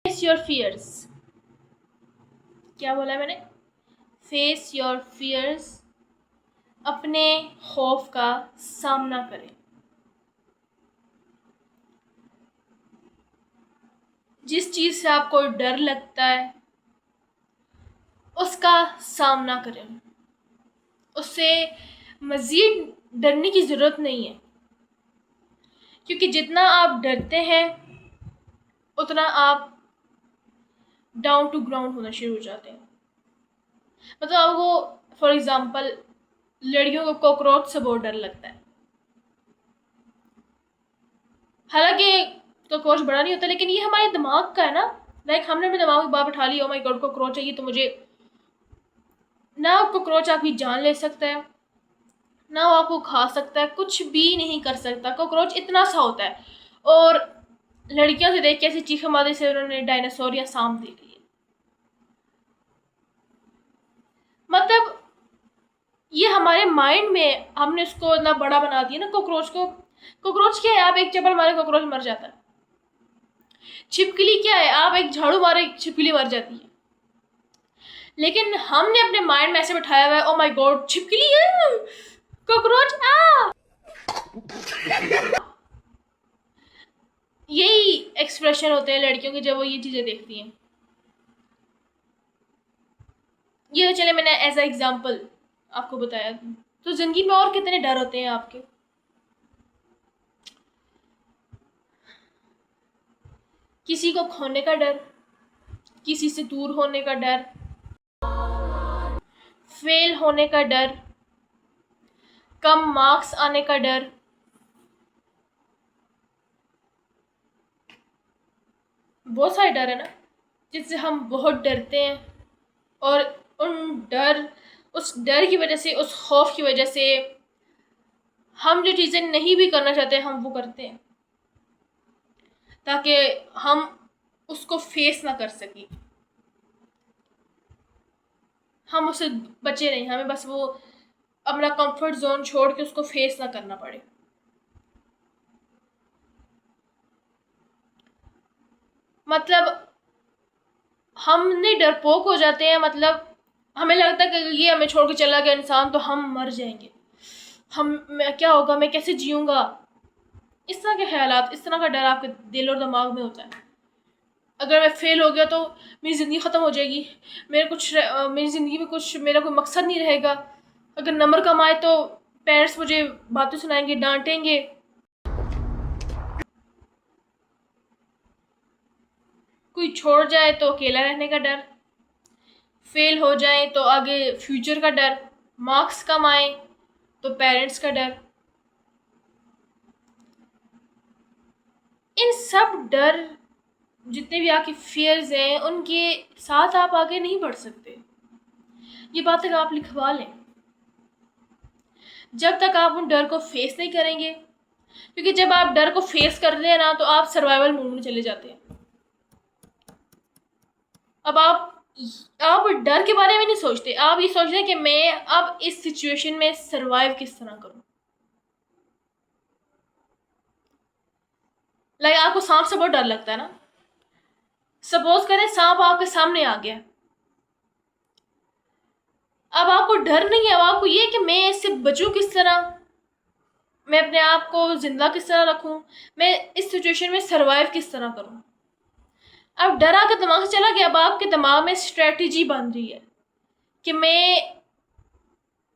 Face your fears. क्या बोला मैंने? Face your fears. अपने खौफ का सामना करें। जिस चीज़ से आपको डर लगता है उसका सामना करें। उससे मज़ीद डरने की ज़रूरत नहीं है, क्योंकि जितना आप डरते हैं उतना आप डाउन टू ग्राउंड होना शुरू हो जाते हैं। मतलब आपको फॉर एग्ज़ाम्पल लड़कियों को कॉकरोच से बहुत डर लगता है। हालांकि कॉकरोच बड़ा नहीं होता, लेकिन ये हमारे दिमाग का है ना। लाइक हमने अपने दिमाग में बात उठा ली, ओ माय गॉड कॉकरोच है ये, तो मुझे ना कॉकरोच आपकी जान ले सकता है, ना वो आपको खा सकता है, कुछ भी नहीं कर सकता। कॉकरोच इतना सा होता है। और लड़कियों से देख के ऐसी चीखा मारने से उन्होंने डायनासोर या सांप देख लिए। मतलब ये हमारे माइंड में हमने उसको इतना बड़ा बना दिया ना कॉकरोच को। कॉकरोच क्या है? आप एक चप्पल मारे कॉकरोच मर जाता है। छिपकली क्या है? आप एक झाड़ू मारे छिपकली मर जाती है। लेकिन हमने अपने माइंड में ऐसे बिठाया हुआ है, ओ माय गॉड छिपकली है, कॉकरोच आ। यही एक्सप्रेशन होते हैं लड़कियों के जब वो ये चीजें देखती हैं। ये तो चले मैंने एज अ एग्जाम्पल आपको बताया। तो जिंदगी में और कितने डर होते हैं आपके। किसी को खोने का डर, किसी से दूर होने का डर, फेल होने का डर, कम मार्क्स आने का डर। बहुत सारे डर है ना जिससे हम बहुत डरते हैं। और उस डर की वजह से, उस खौफ की वजह से हम जो चीज़ें नहीं भी करना चाहते हम वो करते हैं, ताकि हम उसको फेस ना कर सकें। हम उससे बचे नहीं, हमें बस वो अपना कंफर्ट जोन छोड़ के उसको फेस ना करना पड़े। मतलब हमने डरपोक हो जाते हैं। मतलब हमें लगता है कि ये हमें छोड़ के चला गया इंसान तो हम मर जाएंगे, क्या होगा, मैं कैसे जीऊँगा। इस तरह के ख़्यालात, इस तरह का डर आपके दिल और दिमाग में होता है। अगर मैं फ़ेल हो गया तो मेरी ज़िंदगी ख़त्म हो जाएगी, मेरी ज़िंदगी में कुछ मेरा कोई मकसद नहीं रहेगा। अगर नंबर कम आए तो पेरेंट्स मुझे बातें सुनाएंगे, डांटेंगे। कोई छोड़ जाए तो अकेला रहने का डर, फेल हो जाए तो आगे फ्यूचर का डर, मार्क्स कम आए तो पेरेंट्स का डर। इन सब डर, जितने भी आपके फियर्स हैं, उनके साथ आप आगे नहीं बढ़ सकते। ये बातें आप लिखवा लें। जब तक आप उन डर को फेस नहीं करेंगे, क्योंकि जब आप डर को फेस करते हैं ना तो आप सर्वाइवल मोड में चले जाते हैं। अब आप डर के बारे में नहीं सोचते, आप ये सोचते हैं कि मैं अब इस सिचुएशन में सर्वाइव किस तरह करूं। लाइक आपको सांप से बहुत डर लगता है ना। सपोज करें सांप आपके सामने आ गया। अब आपको डर नहीं है, अब आपको ये है कि मैं इससे बचूं किस तरह, मैं अपने आप को जिंदा किस तरह रखूं, मैं इस सिचुएशन में सर्वाइव किस तरह करूं। अब डर आपके दिमाग से चला गया, अब आपके दिमाग में स्ट्रेटजी बन रही है कि मैं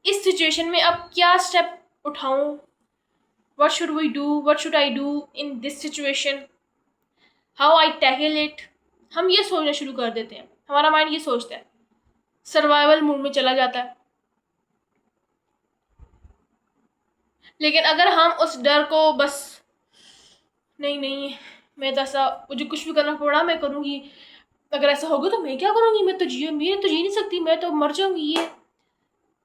इस सिचुएशन में अब क्या स्टेप उठाऊं, what should we do, what should I do in this situation, how I tackle it. हम ये सोचना शुरू कर देते हैं, हमारा माइंड ये सोचता है, सर्वाइवल मोड में चला जाता है। लेकिन अगर हम उस डर को बस, नहीं नहीं मैं तो ऐसा, मुझे कुछ भी करना पड़ा मैं करूँगी, अगर ऐसा होगा तो मैं क्या करूँगी, मैं तो जी नहीं सकती, मैं तो मर जाऊँगी, ये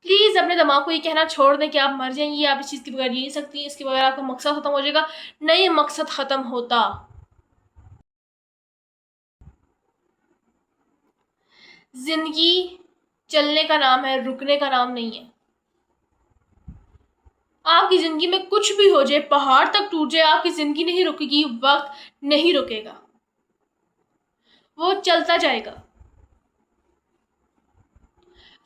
प्लीज़ अपने दिमाग को ये कहना छोड़ दें कि आप मर जाएंगी, आप इस चीज़ के बगैर जी नहीं सकती, इसके बगैर आपका मकसद ख़त्म हो जाएगा। नहीं, मकसद ख़त्म होता। ज़िंदगी चलने का नाम है, रुकने का नाम नहीं है। आपकी ज़िंदगी में कुछ भी हो जाए, पहाड़ तक टूट जाए, आपकी ज़िंदगी नहीं रुकेगी, वक्त नहीं रुकेगा। चलता जाएगा।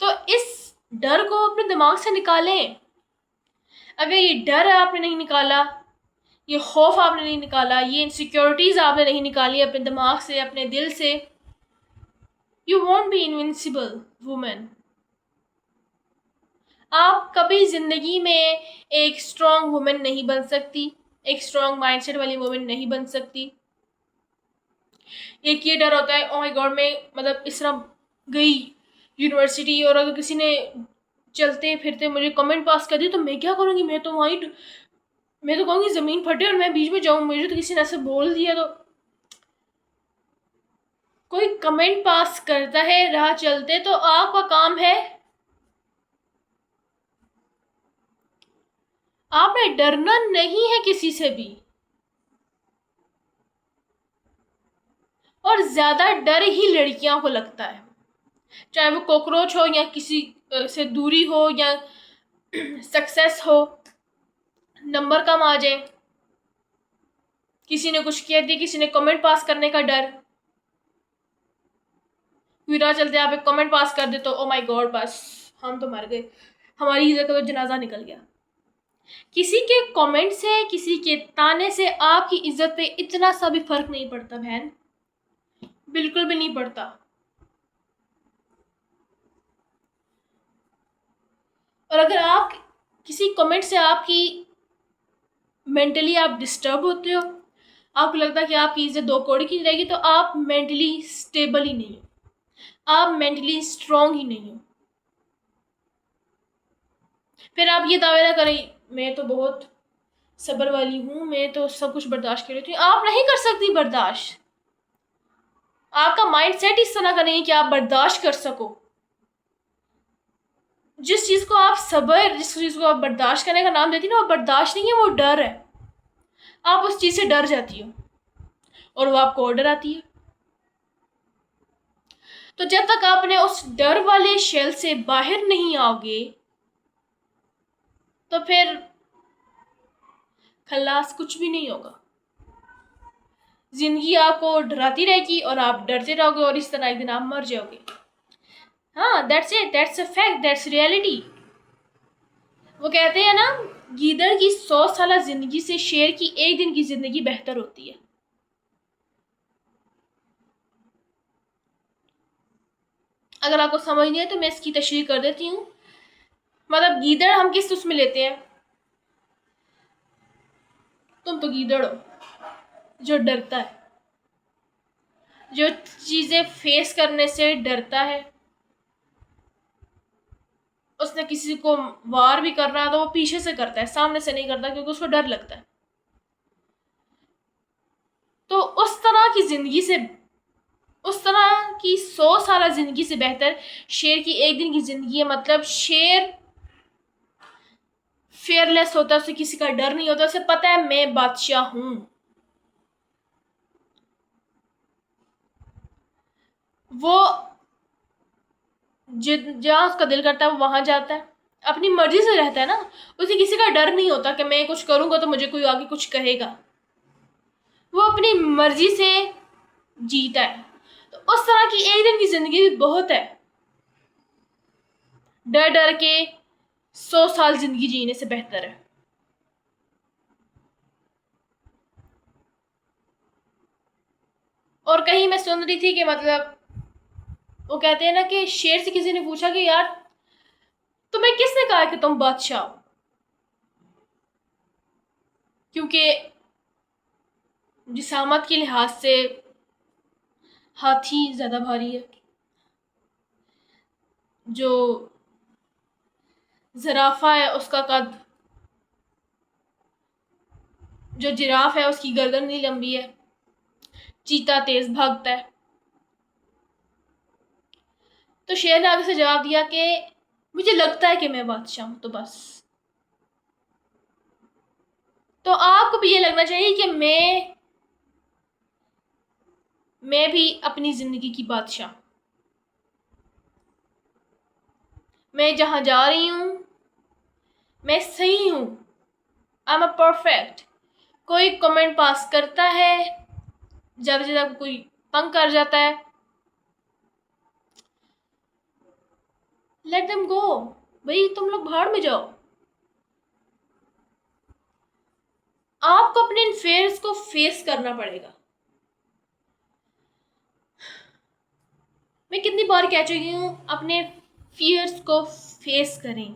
तो इस डर को अपने दिमाग से निकालें। अगर ये डर आपने नहीं निकाला, ये खौफ आपने नहीं निकाला, ये इनसिक्योरिटीज आपने नहीं निकाली अपने दिमाग से, अपने दिल से, you want be invincible women. आप कभी जिंदगी में एक स्ट्रॉन्ग वुमेन नहीं बन सकती, एक स्ट्रॉन्ग माइंडसेट वाली वुमेन नहीं बन सकती। एक ये डर होता है, ओह माय गॉड, मैं मतलब इस तरह गई यूनिवर्सिटी और अगर किसी ने चलते फिरते मुझे कमेंट पास कर दी तो मैं क्या करूँगी, मैं तो कहूँगी ज़मीन फटे और मैं बीच में जाऊँ, मुझे तो किसी ने ऐसे बोल दिया। तो कोई कमेंट पास करता है राह चलते तो आपका काम है, आपने डरना नहीं है किसी से भी। और ज्यादा डर ही लड़कियों को लगता है, चाहे वो कॉकरोच हो या किसी से दूरी हो या सक्सेस हो, नंबर कम आ जाए, किसी ने कुछ कह दिया, किसी ने कमेंट पास करने का डर, राह चलते आप एक कमेंट पास कर दे तो ओ माय गॉड बस हम तो मर गए, हमारी इज्जत का तो जनाजा निकल गया। किसी के कमेंट से, किसी के ताने से आपकी इज्जत पे इतना सा भी फर्क नहीं पड़ता बहन, बिल्कुल भी नहीं पड़ता। और अगर आप किसी कमेंट से आपकी मेंटली आप डिस्टर्ब होते हो, आपको लगता है कि आपकी इज्जत दो कौड़ी की रहेगी, तो आप मेंटली स्टेबल ही नहीं हो, आप मेंटली स्ट्रांग ही नहीं हो। फिर आप ये दावे ना करें मैं तो बहुत सब्र वाली हूँ, मैं तो सब कुछ बर्दाश्त कर लेती हूँ। आप नहीं कर सकती बर्दाश्त, आपका माइंड सेट इस तरह का नहीं है कि आप बर्दाश्त कर सको। जिस चीज़ को आप सब्र, जिस चीज़ को आप बर्दाश्त करने का नाम देती ना, वो बर्दाश्त नहीं है, वो डर है। आप उस चीज़ से डर जाती हो और वो आपको और डराती है। तो जब तक आपने उस डर वाले शेल से बाहर नहीं आओगे तो फिर खल्लास कुछ भी नहीं होगा। जिंदगी आपको डराती रहेगी और आप डरते रहोगे और इस तरह एक दिन आप मर जाओगे। हाँ, that's it, that's a fact, that's reality. वो कहते हैं ना, गीदड़ की 100 साल जिंदगी से शेर की एक दिन की जिंदगी बेहतर होती है। अगर आपको समझ नहीं है तो मैं इसकी तशरीह कर देती हूँ। मतलब गीदड़ हम किस उसमें लेते हैं, तुम तो गीदड़ हो जो डरता है, जो चीजें फेस करने से डरता है। उसने किसी को वार भी करना है तो वो पीछे से करता है, सामने से नहीं करता, क्योंकि उसको डर लगता है। तो उस तरह की जिंदगी से, उस तरह की 100 साल जिंदगी से बेहतर शेर की एक दिन की जिंदगी है। मतलब शेर फेयरलेस होता है, उसे किसी का डर नहीं होता, उसे पता है मैं बादशाह हूं। वो जहां उसका दिल करता है वो वहां जाता है, अपनी मर्जी से रहता है ना, उसे किसी का डर नहीं होता कि मैं कुछ करूंगा तो मुझे कोई आगे कुछ कहेगा। वो अपनी मर्जी से जीता है। तो उस तरह की एक दिन की जिंदगी भी बहुत है, डर डर के 100 साल जिंदगी जीने से बेहतर है। और कहीं मैं सुन रही थी कि मतलब वो कहते हैं ना कि शेर से किसी ने पूछा कि यार तुम्हें किसने कहा कि तुम बादशाह हो, क्योंकि जिसामत के लिहाज से हाथी ज्यादा भारी है, जो जराफा है उसका कद, जो जिराफ है उसकी गर्दन नहीं लंबी है, चीता तेज भागता है। तो शेर ने आगे से जवाब दिया कि मुझे लगता है कि मैं बादशाह हूं, तो बस। तो आपको भी ये लगना चाहिए कि मैं भी अपनी जिंदगी की बादशाह, मैं जहां जा रही हूं मैं सही हूं, आई एम अ परफेक्ट। कोई कमेंट पास करता है, ज्यादा से ज्यादा कोई तंग कर जाता है, लेट देम गो। भाई तुम लोग भाड़ में जाओ। आपको अपने इन फेयर्स को फेस करना पड़ेगा। मैं कितनी बार कह चुकी हूँ, अपने फियर्स को फेस करें,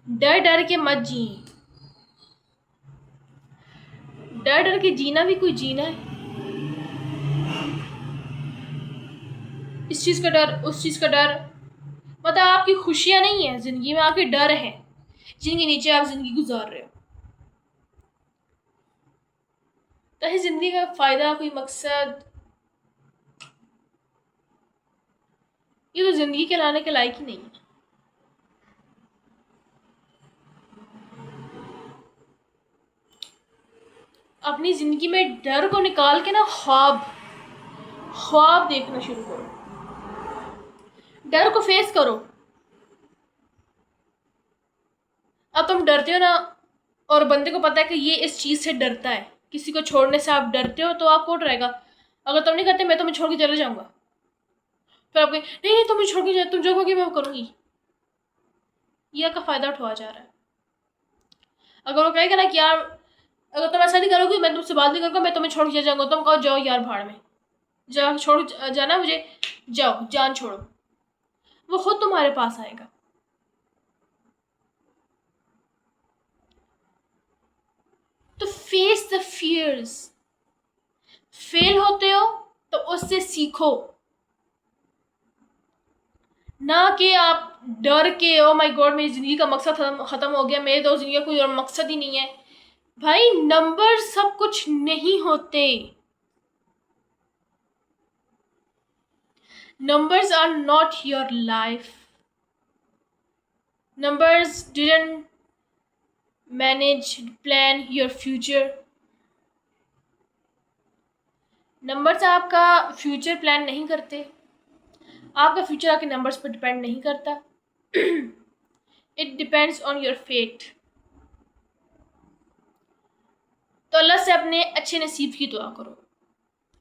डर डर के मत जिए। डर डर के जीना भी कोई जीना है? इस चीज़ का डर, उस चीज़ का डर, मतलब आपकी खुशियाँ नहीं है ज़िंदगी में, आपके डर है जिनके नीचे आप ज़िंदगी गुजार रहे हो। तो है ज़िंदगी का फ़ायदा, कोई मकसद, ये तो ज़िंदगी के लाने के लायक ही नहीं है। अपनी ज़िंदगी में डर को निकाल के ना ख्वाब ख्वाब देखना शुरू करो। डर को फेस करो। अब तुम डरते हो ना, और बंदे को पता है कि ये इस चीज़ से डरता है, किसी को छोड़ने से आप डरते हो, तो आप कौन रहेगा? अगर तुम नहीं करते, मैं तुम्हें छोड़ के चले जाऊंगा। फिर आप कहें नहीं नहीं, तुम्हें छोड़ के तुम जो कहोगे मैं वो करूंगी। ये का फ़ायदा उठवा जा रहा है। अगर वो कहेगा ना कि यार अगर तुम ऐसा नहीं करोगे, मैं तुमसे बात नहीं करूँगा, मैं तुम्हें छोड़ के चले जाऊंगा, तुम कहो जाओ यार भाड़ में, जा छोड़ जाना मुझे, जाओ जान छोड़ो, वो खुद तुम्हारे पास आएगा। तो फेस द फियर्स। फेल होते हो तो उससे सीखो, ना कि आप डर के ओ माय गॉड मेरी ज़िंदगी का मकसद ख़त्म हो गया, मेरे तो ज़िंदगी का कोई और मकसद ही नहीं है। भाई नंबर सब कुछ नहीं होते। Numbers are not your life. Numbers didn't manage, plan your future. Numbers आपका फ्यूचर प्लान नहीं करते। आपका फ्यूचर आपके नंबर्स पर डिपेंड नहीं करता। It depends on your fate. तो अल्लाह से अपने अच्छे नसीब की दुआ करो,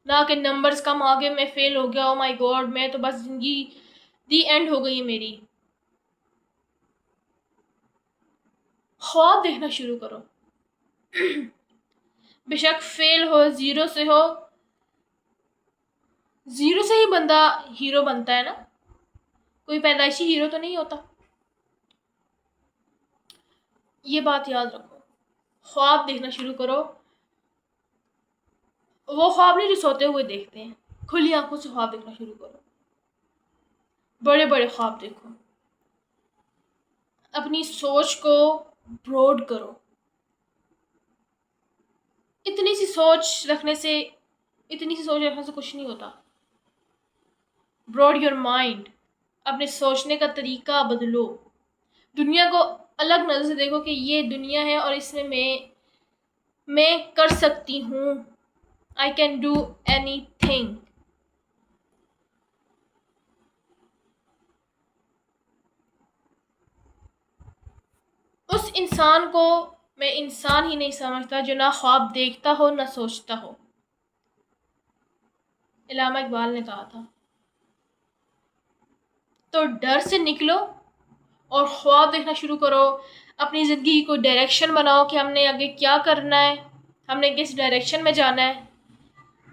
ना कि नंबर्स कम आ गए, मैं फेल हो गया, ओ माय गॉड मैं तो बस ज़िंदगी दी एंड हो गई है मेरी। ख्वाब देखना शुरू करो। बेशक फेल हो, ज़ीरो से हो, ज़ीरो से ही बंदा हीरो बनता है ना, कोई पैदाइशी हीरो तो नहीं होता। ये बात याद रखो। ख्वाब देखना शुरू करो। वो ख्वाब नहीं जो सोते हुए देखते हैं, खुली आंखों से ख्वाब देखना शुरू करो। बड़े बड़े ख्वाब देखो। अपनी सोच को ब्रॉड करो। इतनी सी सोच रखने से कुछ नहीं होता। Broad your mind. अपने सोचने का तरीका बदलो। दुनिया को अलग नज़र से देखो कि ये दुनिया है और इसमें मैं कर सकती हूँ। I can do any thing. उस इंसान को मैं इंसान ही नहीं समझता जो ना ख्वाब देखता हो ना सोचता हो। इलामा इकबाल ने कहा था। तो डर से निकलो और ख्वाब देखना शुरू करो। अपनी ज़िंदगी को डायरेक्शन बनाओ कि हमने आगे क्या करना है, हमने किस डायरेक्शन में जाना है।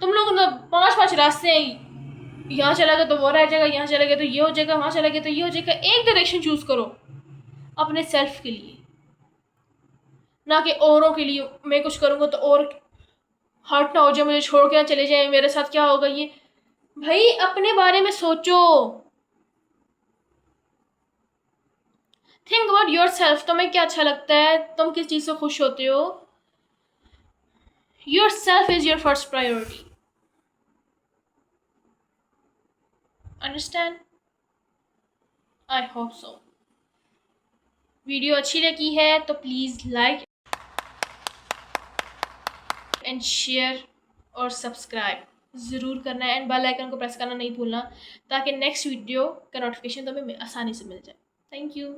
तुम लोग ना 5-5 रास्ते हैं, यहाँ चला गया तो वो रह जाएगा, यहाँ चला गया तो ये हो जाएगा, वहाँ चला गया तो ये हो जाएगा। एक डायरेक्शन चूज़ करो अपने सेल्फ के लिए, ना कि औरों के लिए। मैं कुछ करूँगा तो और हर्ट ना हो जाए, मुझे छोड़ के ना चले जाए, मेरे साथ क्या होगा ये। भाई अपने बारे में सोचो। Think about your self. तुम्हें क्या अच्छा लगता है, तुम किस चीज़ से खुश होते हो। Your self is your first priority. Understand? I hope so. Video अच्छी लगी है तो प्लीज़ लाइक एंड शेयर और सब्सक्राइब ज़रूर करना है, एंड बेल आइकन को प्रेस करना नहीं भूलना, ताकि नेक्स्ट वीडियो का नोटिफिकेशन तुम्हें आसानी से मिल जाए। Thank you.